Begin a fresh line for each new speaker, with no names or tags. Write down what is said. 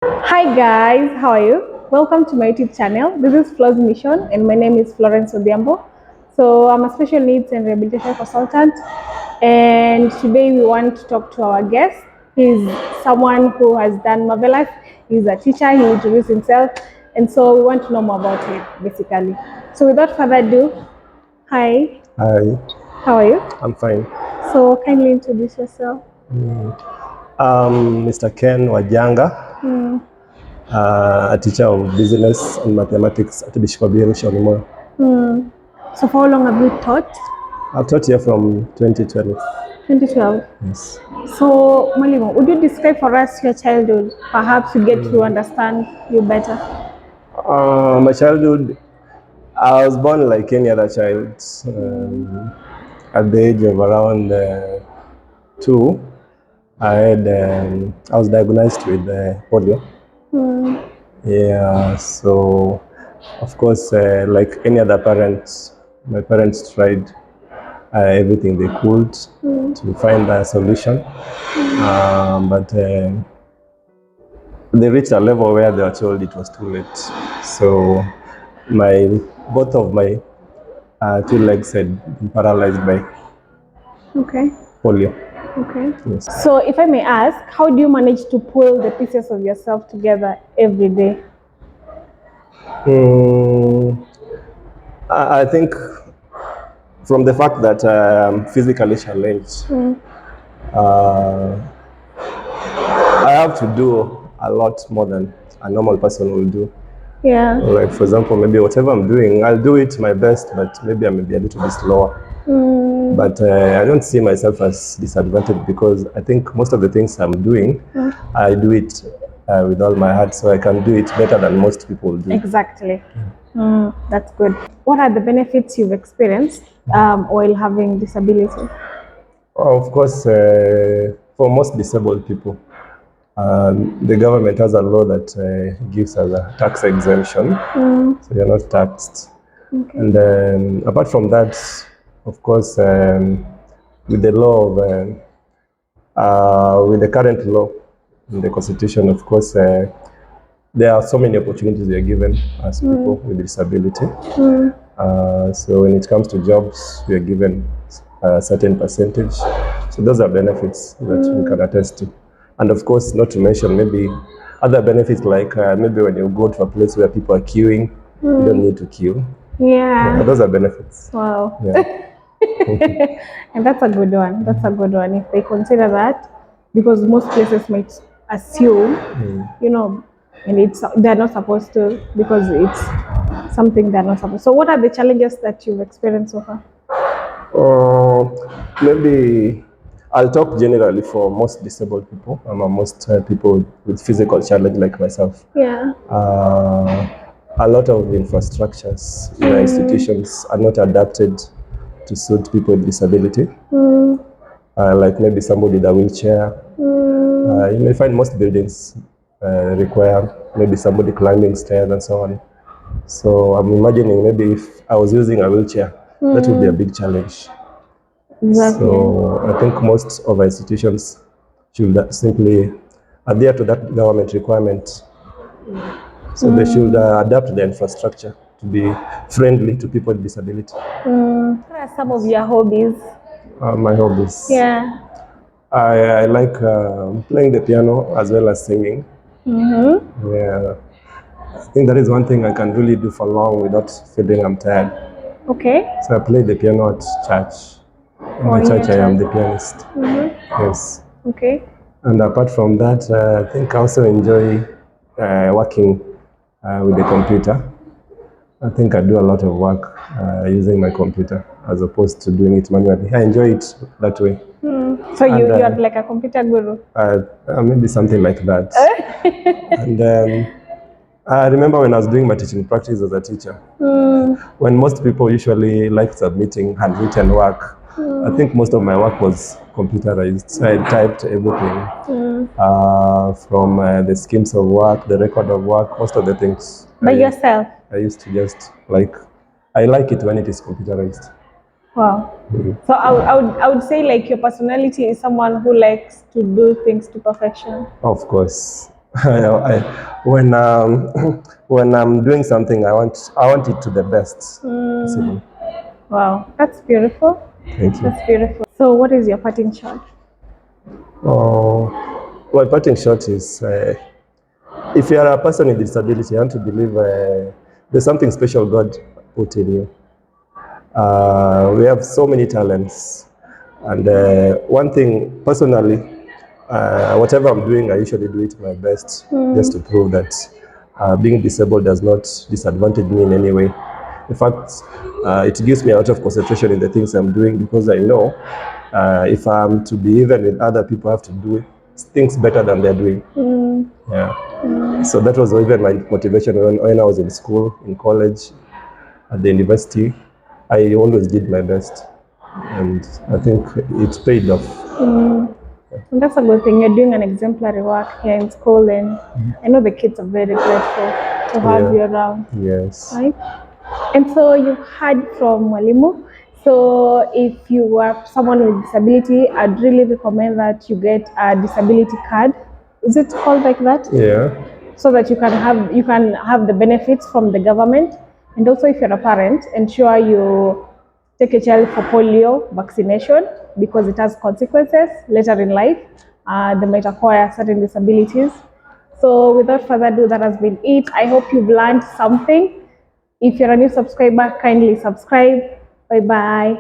Hi guys, how are you? Welcome to my YouTube channel. This is Flo's Mission and my name is Florence Odhiambo. So I'm a special needs and rehabilitation consultant, and today we want to talk to our guest. He's someone who has done marvelous. He's a teacher, he introduced himself, and so we want to know more about it basically. So without further ado, hi,
Hi,
how are you?
I'm fine.
So kindly introduce yourself.
Mr. Ken Wajanga, a teacher of business and mathematics at Bishop Abiru Shonimo.
So for how long have you taught?
I've taught here from 2012.
2012.
Yes.
So, Malimo, would you describe for us your childhood? Perhaps we get to understand you better.
My childhood, I was born like any other child. At the age of around 2, I was diagnosed with polio. Yeah, so of course, like any other parent, my parents tried everything they could to find a solution, but they reached a level where they were told it was too late. So both of my 2 legs had been paralyzed by
Okay.
polio.
Okay.
Yes.
So, if I may ask, how do you manage to pull the pieces of yourself together every day?
I think from the fact that I'm physically challenged, uh, I have to do a lot more than a normal person will do.
Yeah.
Like, for example, maybe whatever I'm doing, I'll do it my best, but maybe I may be a little bit slower. But I don't see myself as disadvantaged because I think most of the things I'm doing, I do it with all my heart, so I can do it better than most people do.
Exactly. That's good. What are the benefits you've experienced while having disability?
Of course, for most disabled people, the government has a law that gives us a tax exemption, so you're not taxed.
Okay.
And then, apart from that, of course, with the law of, with the current law in the constitution, of course, there are so many opportunities we are given as people with disability. So when it comes to jobs, we are given a certain percentage. So those are benefits that we can attest to. And of course, not to mention maybe other benefits like maybe when you go to a place where people are queuing, you don't need to queue.
Yeah.
Those are benefits.
Wow.
Yeah.
And that's a good one. That's a good one. If they consider that, because most places might assume, and they're not supposed to because it's something they're not supposed. So, what are the challenges that you've experienced so far?
Maybe I'll talk generally for most disabled people, most people with physical challenge like myself.
Yeah.
A lot of infrastructures in our institutions are not adapted to suit people with disability. Like maybe somebody with a wheelchair. You may find most buildings require maybe somebody climbing stairs and so on. So I'm imagining maybe if I was using a wheelchair, that would be a big challenge.
Exactly.
So I think most of our institutions should simply adhere to that government requirement. So they should adapt the infrastructure to be friendly to people with disability.
What are some of your hobbies?
My hobbies.
Yeah.
I like playing the piano as well as singing. Yeah. I think that is one thing I can really do for long without feeling I'm tired.
Okay.
So I play the piano at church. In my
in your
church, I am
church.
the pianist. Yes.
Okay.
And apart from that, I think I also enjoy working with the computer. I think I do a lot of work using my computer as opposed to doing it manually. I enjoy it that way.
So you're like a computer guru.
Maybe something like that. And I remember when I was doing my teaching practice as a teacher, when most people usually like submitting handwritten work, I think most of my work was computerized. So I typed everything from the schemes of work, the record of work, most of the things.
By yourself?
I used to just I like it when it is computerized.
Wow. So I would say like your personality is someone who likes to do things to perfection.
Of course. When when I'm doing something, I want it to the best possible.
Wow, that's beautiful.
Thank you.
That's beautiful. So, what is your parting shot?
Oh, my parting shot is if you are a person with disability, I want to believe there's something special God put in you. We have so many talents. And one thing, personally, whatever I'm doing, I usually do it my best just to prove that being disabled does not disadvantage me in any way. In fact, it gives me a lot of concentration in the things I'm doing because I know if I'm to be even with other people, I have to do things better than they're doing. Yeah. So that was even my motivation when I was in school, in college, at the university. I always did my best, and I think it paid off.
And that's a good thing. You're doing an exemplary work here in school, and I know the kids are very grateful to have you
Yeah.
around,
Yes.
right? And so you've heard from Mwalimu. So if you are someone with disability, I'd really recommend that you get a disability card. Is it called like that?
Yeah.
So that you can have the benefits from the government. And also, if you're a parent, ensure you take a child for polio vaccination because it has consequences later in life. They might acquire certain disabilities. So without further ado, that has been it. I hope you've learned something. If you're a new subscriber, kindly subscribe. Bye bye.